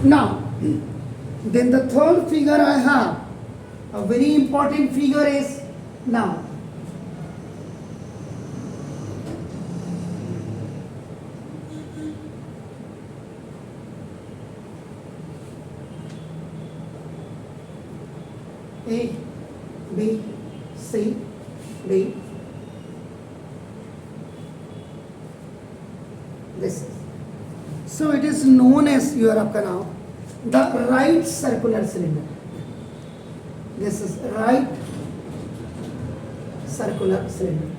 Now, then the third figure I have, a very important figure is now. A, B, C, D. This is. So it is known as your आपका नाम the right circular cylinder. This is right circular cylinder.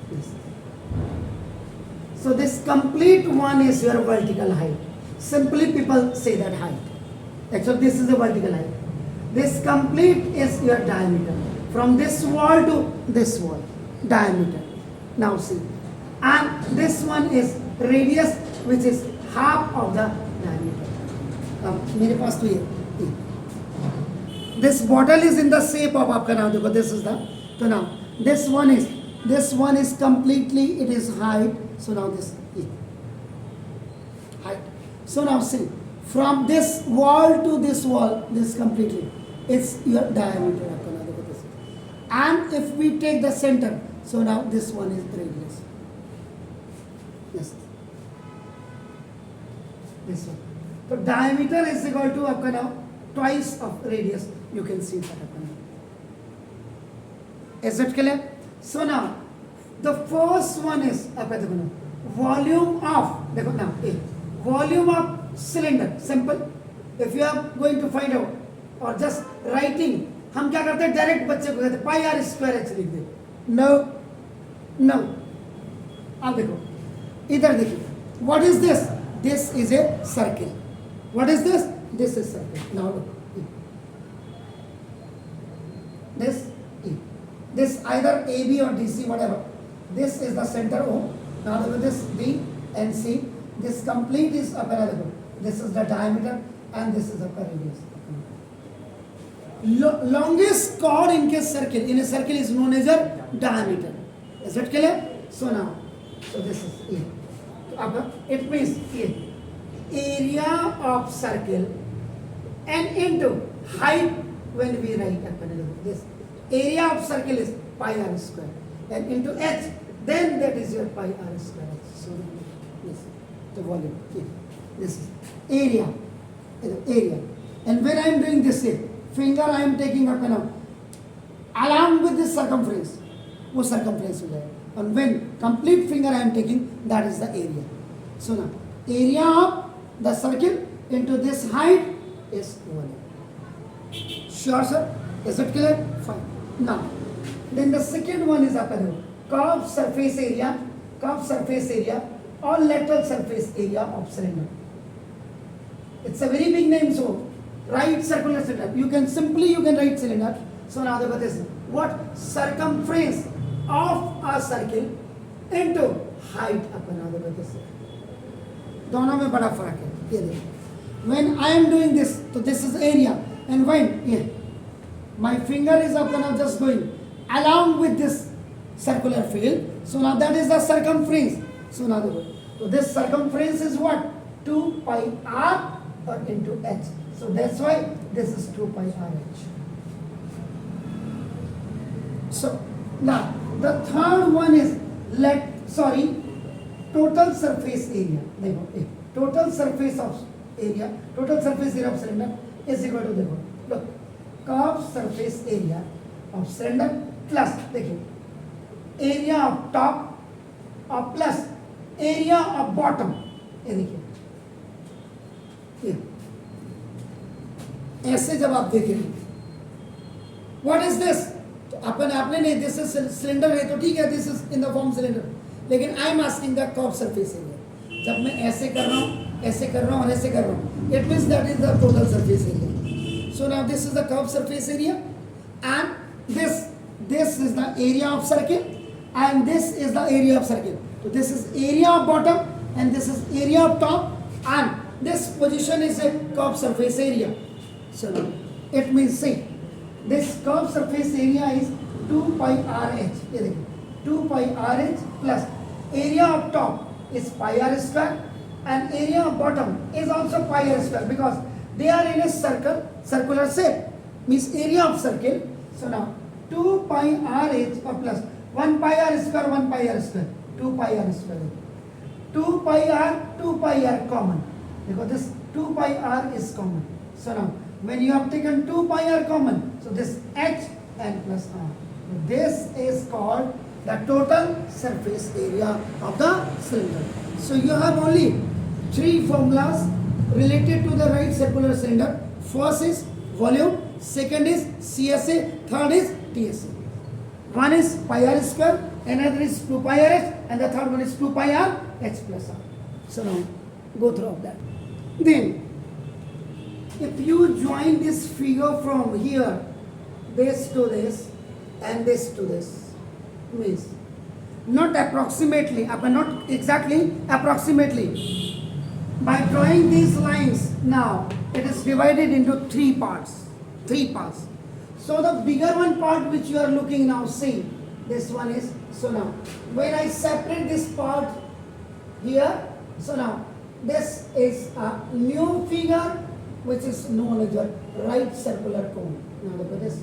This. So this complete one is your vertical height. Simply people say that height. Actually this is a vertical height. This complete is your diameter. From this wall to this wall. Diameter. Now see. And this one is radius which is half of the diameter. मेरे पास तो ये. This bottle is in the shape of आपका नाम देखो. This is the. तो now this one is completely it is height. So now this height. So now see, from this wall to this wall, this completely, it's your diameter. And if we take the center, so now this one is radius. Yes. This one. So diameter is equal to आपका now twice of radius. You can see that आपका now. Is it clear? So now the first one is आपका देखो ना volume of देखो ना volume of cylinder. Simple. If you are going to find out or just writing, हम क्या करते हैं डायरेक्ट बच्चे को कहते हैं पाई आर स्क्वायर एच लिख दे. नो आप देखो इधर देखिए. What is this? This is a circle. What is this? This is circle. Now look this either AB or DC whatever. This is the center O. Now look at this B and C. This complete is upper level. This is the diameter and this is the radius. Longest chord in a circle is known as a diameter. Is it clear? So now, so this is A. It means area of circle and into height when we write this. Area of circle is pi r square and into h, then that is your pi r square. So this the volume. This is area. And when I am doing this finger I am taking up along with this circumference. वो circumference हो जाएगा. And when complete finger I am taking, that is the area. So now area of the circle into this height is 1. Sure sir? Is it clear? Fine. Now then the second one is curved surface area or lateral surface area of cylinder. It's a very big name. So right circular cylinder. You can write cylinder. So now the is what circumference of a circle into height upon other this. दोनों में बड़ा फर्क है. ये देखिए. When I am doing this, so this is area, and when my finger is up and I'm just going along with this circular field. So now that is the circumference. So now so this circumference is what? 2 pi r or into h. So that's why this is 2 pi r h. So now the third one is total surface area. Total surface area of cylinder is equal to look curved surface area of cylinder plus area of top or plus area of bottom. ऐसे जब आप देखेंगे what is this, तो आपने नहीं this is cylinder है तो ठीक है, this is in the form cylinder, लेकिन I am asking the curve surface area. जब मैं ऐसे कर रहा हूँ, ऐसे कर रहा हूँ और ऐसे कर रहा हूँ, it means that is the total surface area. So now this is the curve surface area and this is the area of circle and this is the area of circle. So this is area of bottom and this is area of top and this position is a curved surface area. So now it means see this curved surface area is 2 pi RH. ये देखिए 2 pi RH plus area of top is pi r square and area of bottom is also pi r square because they are in a circular shape, means area of circle. So now 2 pi r is plus 1 pi r square 1 pi r square 2 pi r square 2 pi r common because this 2 pi r is common. So now when you have taken 2 pi r common, so this h and plus r, this is called the total surface area of the cylinder. So you have only 3 formulas related to the right circular cylinder. First is volume, second is CSA, third is TSA. One is pi r square, another is 2 pi r h, and the third one is 2 pi r h plus r. So now go through of that. Then if you join this figure from here, this to this and this to this, means not approximately, not exactly, approximately. By drawing these lines now, it is divided into three parts. So the bigger one part which you are looking now, see, this one is, so now when I separate this part here, so now this is a new figure which is known as a right circular cone. Now look at this.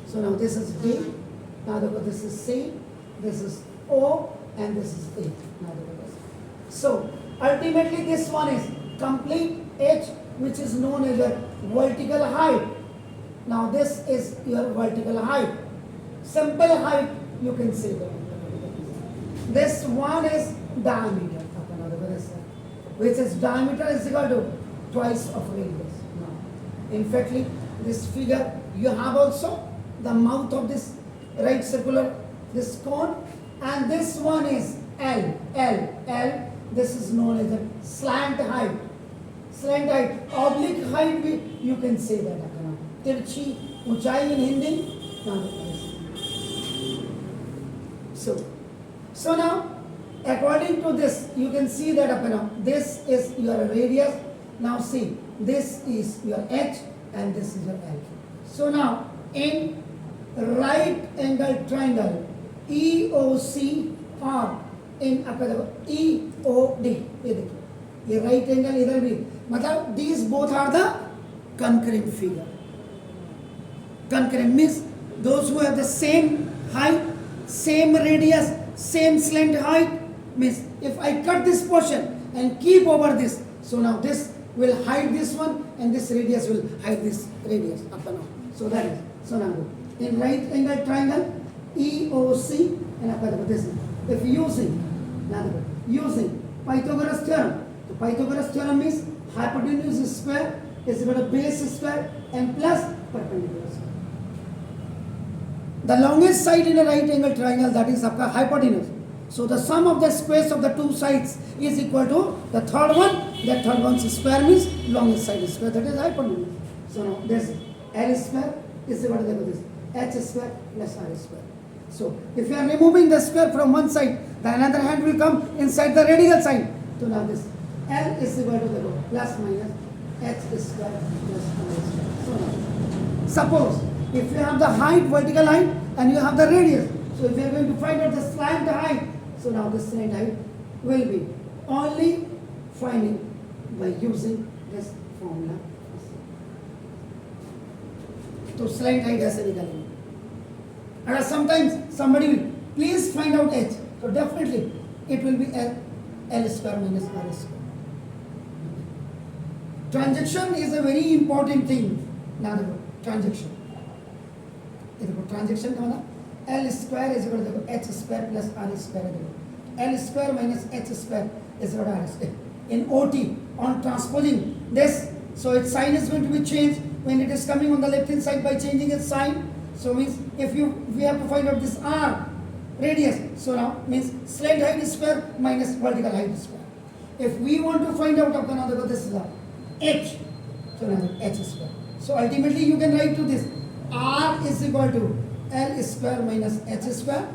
So now this is D, now look at this is C, this is O, and this is A. Now look at this. So ultimately this one is complete H, which is known as a vertical height. Now this is your vertical height. Simple height you can say that. This one is diameter, which is diameter is equal to twice of radius. Now, in fact, this figure you have also the mouth of this right circular this cone, and this one is L. This is known as a slant height. Oblique height you can say that. Tirchi ऊंचाई in Hindi. So now according to this you can see that this is your radius. Now see, this is your H and this is your L. So now in right angle triangle EOC or in EOD, ये right angle इधर भी, मतलब these both are the concurrent figure. Concurrent means those who have the same height, same radius, same slant height, means if I cut this portion and keep over this, so now this will hide this one and this radius will hide this radius up and down. So that is, so now in right angle triangle EOC and up and this, if using Pythagoras theorem, the Pythagoras theorem means hypotenuse square is equal to base square and plus perpendicular square. The longest side in a right angle triangle, that is आपका hypotenuse. So the sum of the squares of the two sides is equal to the third one. That third one's square means longest side square, that is hypotenuse. So now this L square is equal to this H square plus R square. So if you are removing the square from one side, the another hand will come inside the radial side. So now this L is equal to the plus minus H square plus R square. So now suppose if you have the height, vertical height, and you have the radius, so if you are going to find out the slant height, so now the slant height will be only finding by using this formula. So slant height ऐसे निकालेंगे. And sometimes somebody will please find out H. So definitely it will be L square minus R square. Transaction is a very important thing. Now the transaction. Transaction का मतलब L square is equal to H square plus R square. L square minus H square is equal to R square. In OT, on transposing this, so its sign is going to be changed when it is coming on the left hand side by changing its sign. So means if we have to find out this R radius, so now means slant height square minus vertical height square. If we want to find out this is H, so now H square. So ultimately you can write to this R is equal to L square minus H square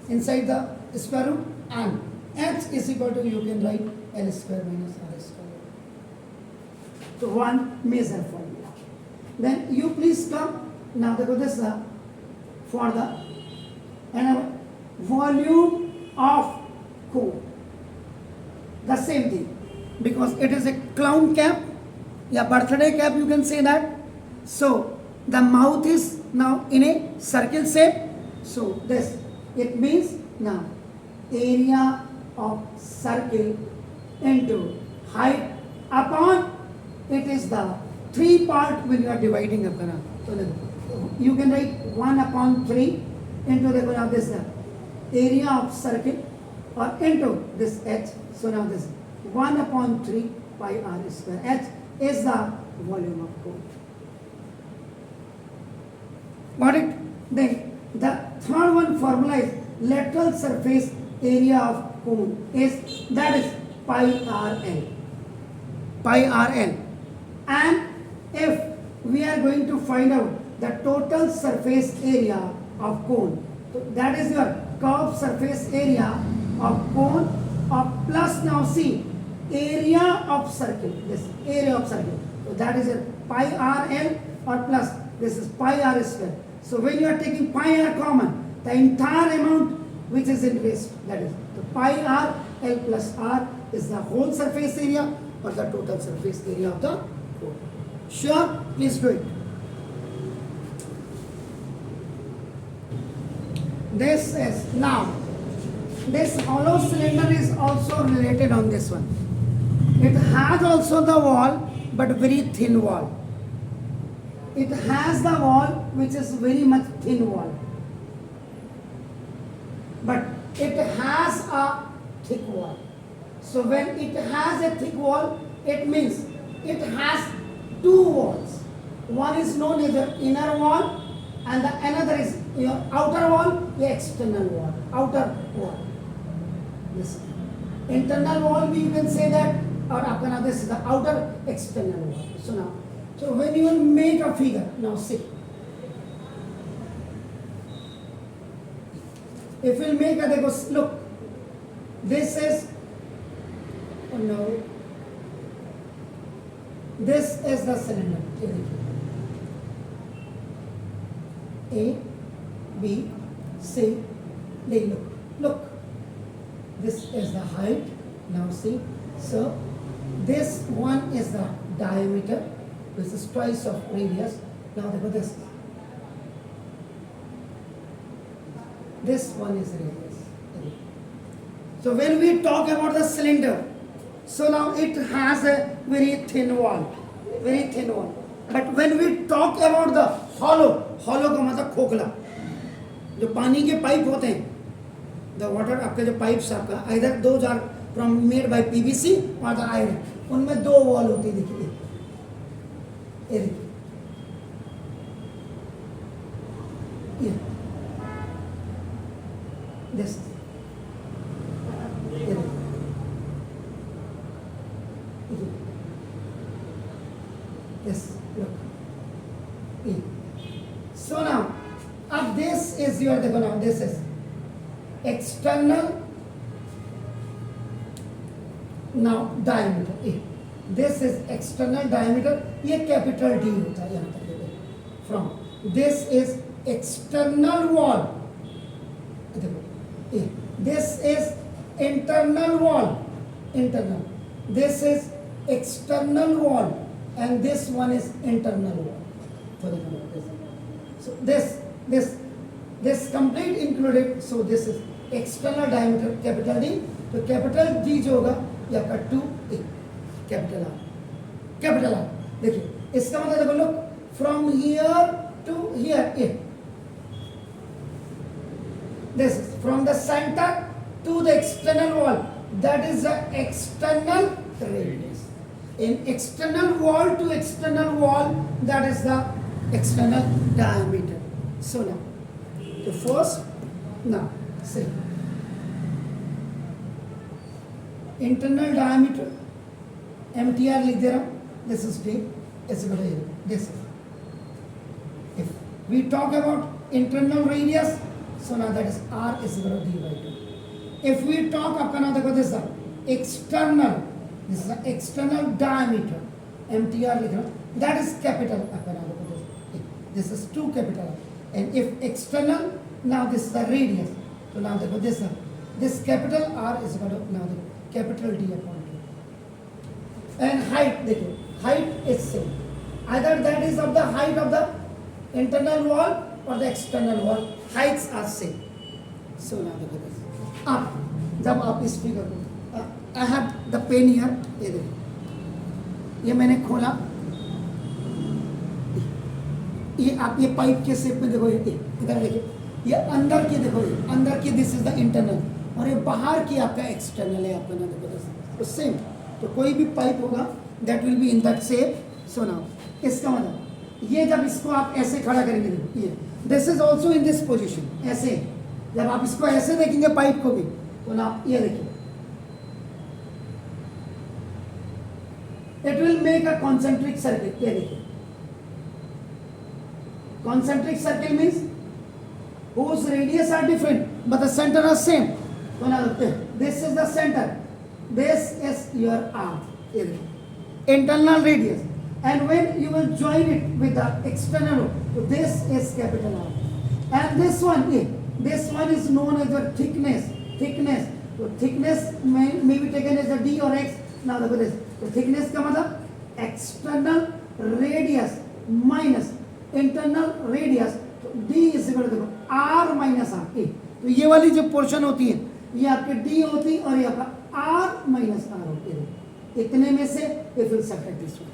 inside the square root, and H is equal to, you can write L square minus R square. So one major formula. Then you please come, now this for the volume of cone. The same thing, because it is a clown cap, yeah, birthday cap, you can say that. So the mouth is now in a circle shape. So this, it means now area of circle into height upon, it is the 3 part when you are dividing up. So you can write 1 upon 3 into the this area of circle or into this h. So now this 1 upon 3 pi r square. H is the volume of cone. Got it? Then the third one formula is lateral surface area of cone is, that is pi rl. Pi rl. And if we are going to find out the total surface area of cone, so that is your curved surface area of cone of plus, now see, area of circle, this area of circle. So that is a pi rl or plus, this is pi r square. So when you are taking pi r common, the entire amount which is in rest, that is the pi r l plus r is the whole surface area or the total surface area of the cone. Sure? Please do it. This is, now this hollow cylinder is also related on this one. It has also the wall, but very thin wall. It has the wall which is very much thin wall, but it has a thick wall. So when it has a thick wall, it means it has 2 walls. One is known as the inner wall and the another is your outer wall, the external wall, outer wall. This internal wall, we can say that, or this is the outer external wall. So now, so when you will make a figure, now see, if we'll make a, look, this is, oh no, this is the cylinder. A, B, C, D, look, this is the height, now see, so this one is the diameter, this is twice of radius, now look at this one is radius. So when we talk about the cylinder, so now it has a very thin wall, but when we talk about the hollow का मतलब खोखला, जो पानी के pipe होते हैं, the water आपके जो पाइप्स आपका either those are from made by PVC or the iron, उनमें 2 wall होती है, देखिए ये this yes, look. So now, this is your, now this is external, now diameter. This is external diameter, ये capital D होता है यहाँ तक, from this is external wall, this is internal wall, this is external wall, and this one is internal wall. So this complete included, so this is external diameter capital D, तो capital D जो होगा या cut to A, capital R, देखिए इसका मतलब देखो, look, from here to here, A, this is from the center to the external wall, that is the external radius. In external wall to external wall, that is the external diameter. So now, the first, now, say, internal diameter, MTR लिख दे रहा हूँ, this is D, this is, if we talk about internal radius, so now that is R is equal to D by 2. If we talk, आपका ना देखो, this is external, this is the external diameter, MTR लिख रहा हूँ, that is capital, आपका ना देखो, this is 2 capital, and if external, now this is the radius, so now देखो, this is this capital R is equal to now देखो capital D upon T and height देखो height is same either that is of the height of the internal wall और the external wall heights are same so now देखो this अब जब आप इस figure को I have the pen here ये देखो ये मैंने खोला ये आप ये पाइप के शेप में देखो ये इधर देखिए ये अंदर की देखो ये अंदर की दिस इज द इंटरनल और ये बाहर की आपका एक्सटर्नल है आपका ना देखो तो सेम तो कोई भी पाइप होगा that will be in that shape so now इसका मतलब ये जब इसको आप ऐसे खड़ा करेंगे देखो ये this is also in this position ऐसे जब आप इसको ऐसे देखेंगे पाइप को भी तो ना ये देखिए it will make a concentric circle ये देखिए concentric circle means whose radius are different but the center are same so now this is the center this is your arm internal radius and when you will join it with the external so this is capital R and this one is known as the thickness so thickness may be taken as the D or X now look at this so thickness का मतलब external radius minus internal radius तो d is equal to r minus r ए तो ये वाली जो portion होती है ये आपके डी होती है और ये आपका आर माइनस आर होती है इतने में से it will subtract this one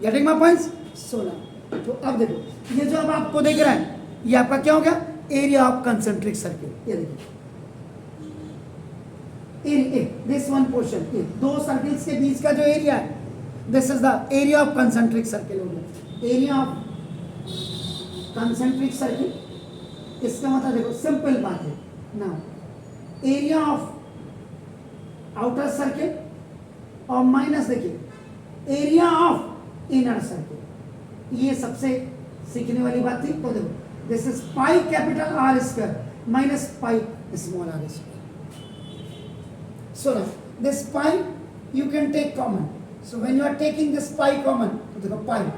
getting my points so now तो अब देखो ये जो अब आपको दिख रहा है ये आपका क्या हो गया एरिया ऑफ कंसेंट्रिक सर्किल ये देखिए दिस वन पोर्शन दो सर्किल्स के बीच का जो एरिया है this is the area of concentric circle हो गया एरिया ऑफ कंसेंट्रिक सर्किल इसका मतलब देखो सिंपल बात है now area of outer circle और माइनस देखिए एरिया ऑफ इनर सर्किल ये सबसे सीखने वाली बात थी तो देखो this is pi capital R square minus pi small r square so now this pi you can take common so when you are taking this pi common तो देखो pi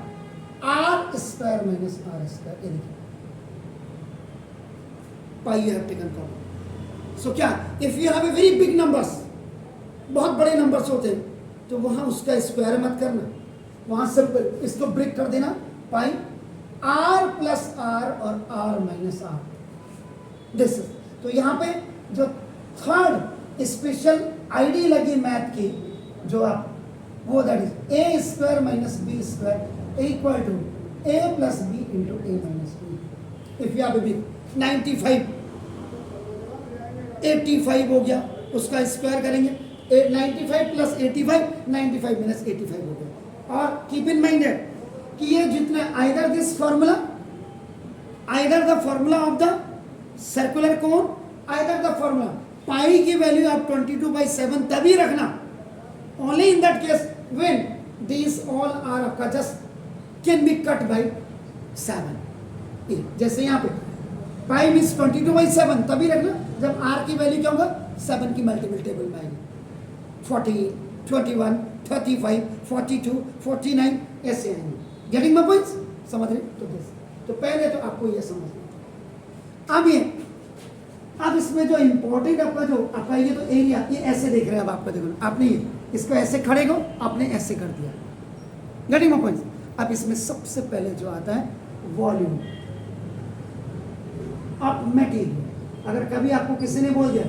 r square minus r square ये देखिए pi you have taken common so क्या if you have a very big numbers बहुत बड़े numbers होते हैं तो वहां उसका स्क्वायर मत करना वहां सिंपल इसको ब्रेक कर देना पाई आर प्लस आर और आर माइनस आर दिस तो यहाँ पे जो थर्ड स्पेशल आईडी लगी मैथ की जो आप वो that is a square minus b square equal to a plus b into a minus b if you have b 95 85 हो गया उसका स्क्वायर करेंगे 95 प्लस 85 95 माइनस 85 हो गया और कीप इन माइंड कि ये जितने either this formula either the formula of the circular cone either the formula pi की वैल्यू आप 22/7 तभी रखना only in that case when these all are आपका just can be cut by 7 जैसे यहाँ पे पाई मीन्स 22/7 तभी रखना जब r की वैल्यू क्या होगा 7 की मल्टीपल टेबल में आएगी 40 21 35 42 49 ऐसे आएंगे गेटिंग माय पॉइंट्स समझ रहे तो पहले तो आपको ये समझना अब इसमें जो इम्पोर्टेंट आपका ये तो एरिया ये ऐसे देख रहे हैं अब आपका देखो आपने इसको ऐसे खड़े को आपने ऐसे कर दिया गेटिंग माय पॉइंट्स अब इसमें सबसे पहले जो आता है वॉल्यूम ऑफ मटेरियल अगर कभी आपको किसी ने बोल दिया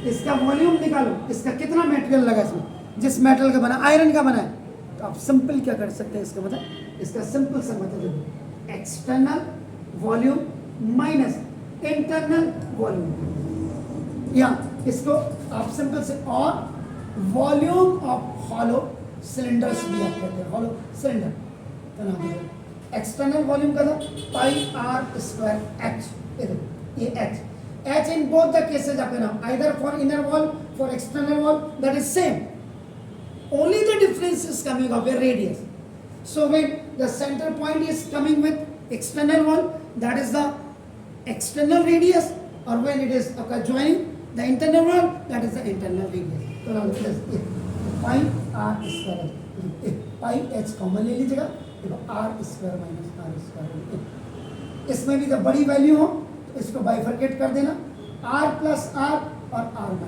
इसका वॉल्यूम निकालो इसका कितना मटेरियल लगा इसमें जिस मेटल का बना आयरन का बना है तो आप सिंपल क्या कर सकते हैं इसका मतलब इसका सिंपल सा मतलब external volume minus internal volume या इसको आप सिंपल से और वॉल्यूम ऑफ हॉलो सिलेंडर्स भी आप कहते हैं हॉलो सिलेंडर का नाम है एक्सटर्नल वॉल्यूम का था पाई आर स्क्वायर एच ये H in both the cases आपका नाम either for inner wall for external wall that is same only the difference is coming of a radius so when the center point is coming with external wall that is the external radius or when it is joining the internal wall that is the internal radius so now this pi r square pi h common ले लीजिएगा देखो r square minus r square इसमें भी जब बड़ी value हो तो इसको बाइफरकेट कर देना r प्लस r और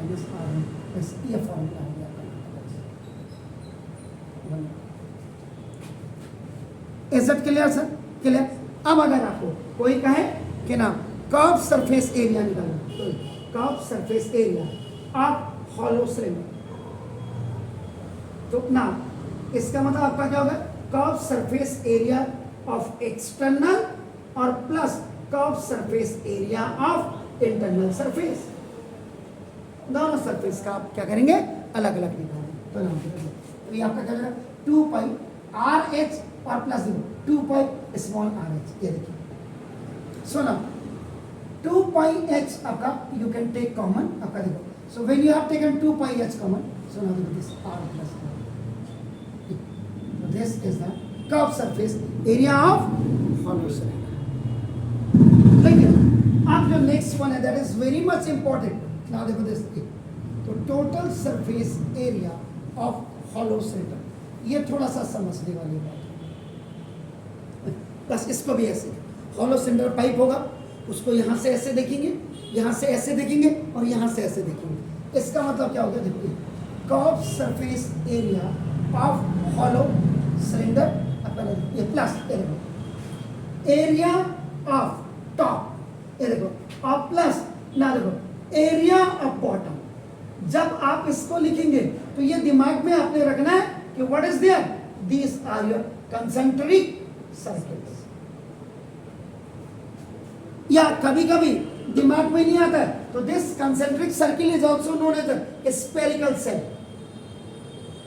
माइनस R1, बस ये फॉर्मूला हो गया। Asset clear sir? क्लियर। अब अगर आपको कोई कहे कि ना कर्व सरफेस एरिया निकालना, तो curve surface area of hollow cylinder, तो ना इसका मतलब आपका क्या होगा? Curve surface area of external और plus curve surface area of internal surface, दोनों सरफेस का आप क्या करेंगे? अलग अलग निकालेंगे। तो ना तो ये आपका क्या होगा? 2 पाई आर एच और plus 2 pi small r h. ये देखिए, सो ना 2 पाई एच आपका यू कैन टेक कॉमन, आपका देखो, so when you have taken 2 pi h common, so now this r plus r, this is the curved surface area of hollow cylinder। देखिए अब जो next one है that is very much important. Now देखो this, तो total surface area of hollow cylinder, ये थोड़ा सा समझने वाली बात है। बस इसको भी ऐसे, हॉलो सिलेंडर पाइप होगा, उसको यहाँ से ऐसे देखेंगे, यहाँ से ऐसे देखेंगे और यहाँ से ऐसे देखेंगे। इसका मतलब क्या होगा? देखिए, curve surface area of hollow cylinder अपन ये प्लस एरिया ऑफ टॉप, ये देखो और प्लस ना देखो एरिया ऑफ बॉटम। जब आप इसको लिखेंगे तो ये दिमाग में आपने रखना है कि what is there, these are your concentric circles. या कभी कभी दिमाग में नहीं आता है तो this concentric circle is also known as a spherical cell,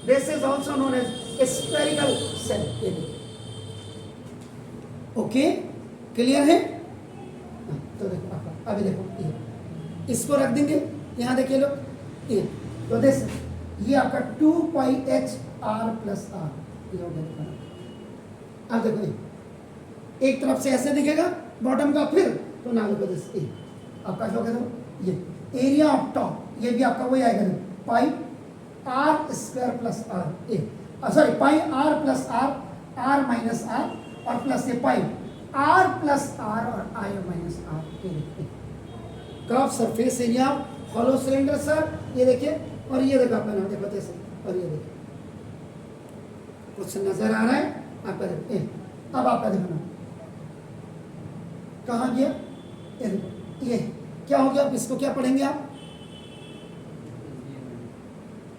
this is also known as spherical cell. ये देखिए, ओके क्लियर है? तो देखो आपका अभी देखो ये इसको रख देंगे यहाँ, देखिए लोग ये, तो दिस ये आपका 2 pi H R plus r, ये हो गया। अब देखो ये एक तरफ से ऐसे दिखेगा बॉटम का, फिर तो ना देखो दिस ए आपका क्या होगा? ये एरिया ऑफ टॉप, ये भी आपका वही आएगा, pi r square plus r ए, sorry pi r plus r minus r और प्लस ये पाई आर प्लस आर और आई minus r. Curve surface area hollow cylinder sir, ये देखिए, और ये देखो आपका नाम देखो जैसे, और ये देखिए कुछ नजर आ रहा है आपका देखो। अब आपका देखो ना कहाँ गया? ये देखो, ये क्या हो गया? अब इसको क्या पढ़ेंगे आप?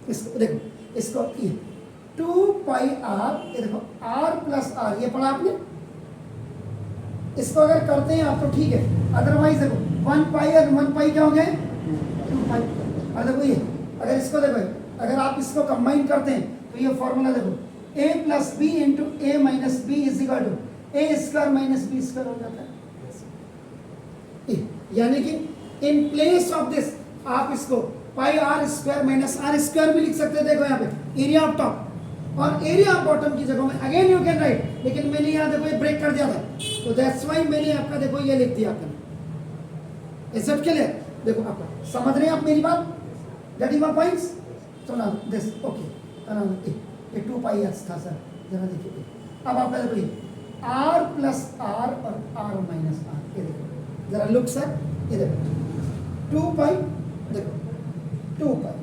इसको देखो, इसको ये 2 पाई आर, ये देखो आर प्लस आर, ये पढ़ा आपने। इसको अगर करते हैं आप तो ठीक है, अदरवाइज देखो 1 पाई और 1 पाई क्या हो गए? 2 पाई। और देखो ये अगर इसको देखो, अगर आप इसको कंबाइन करते हैं तो ये फॉर्मूला देखो, a plus b into a minus b is equal to a square minus b square हो जाता है। यानी कि इन प्लेस ऑफ दिस आप इसको pi r square minus r square भी लिख सकते हैं। देखो यहाँ पे एरिया ऑफ टॉप और एरिया ऑफ बॉटम की जगह में अगेन यू कैन राइट, लेकिन मैंने यहाँ देखो ये ब्रेक कर दिया था, तो दैट्स व्हाई मैंने आपका देखो ये लिख दिया आपने। Is it clear? देखो आपका समझ रहे हैं आप मेरी बात? That is my points. तो ना दिस ओके, तो ना ये 2 पाई एच था सर, जरा देखिए। अब आपका देखो आर प्लस आर और आर माइनस आर, ये देखो जरा लुक सर, ये देखो 2 पाई, देखो 2 pi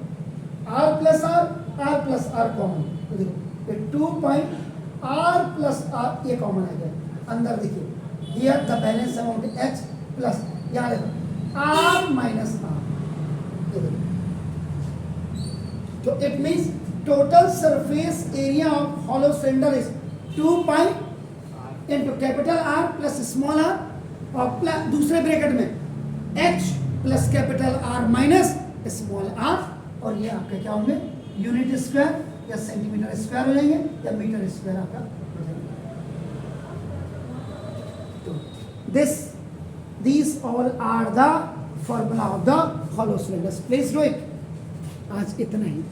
r plus r common, तो देखो ये 2 पाई आर प्लस आर ये कॉमन आ गया अंदर। देखिए here the balance amount h plus यहाँ देखो आर माइनस आर, ये देखो, तो it means total surface area of hollow cylinder is 2 pi into capital r plus small r और प्लस दूसरे ब्रैकेट में h plus capital r minus small r, और ये आपके क्या होंगे? यूनिट स्क्वायर या सेंटीमीटर स्क्वायर हो जाएंगे या मीटर स्क्वायर आपका हो जाएगा। तो these all are the formula of the hollow cylinders। Please do it. आज इतना ही।